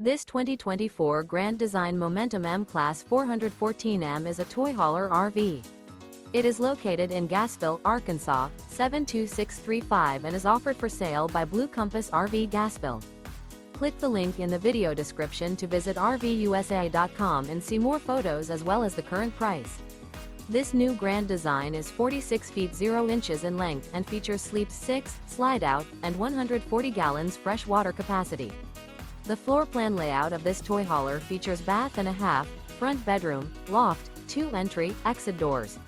This 2024 Grand Design Momentum M-Class 414M is a toy hauler RV. It is located in Gassville, Arkansas, 72635 and is offered for sale by Blue Compass RV Gassville. Click the link in the video description to visit RVUSA.com and see more photos as well as the current price. This new Grand Design is 46 feet 0 inches in length and features Sleep 6, Slideout, and 140 gallons fresh water capacity. The floor plan layout of this toy hauler features bath and a half, front bedroom, loft, 2 entry, exit doors.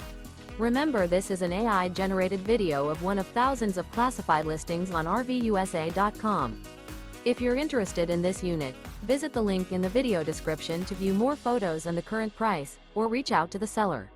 Remember, this is an AI-generated video of one of thousands of classified listings on RVUSA.com. If you're interested in this unit, visit the link in the video description to view more photos and the current price, or reach out to the seller.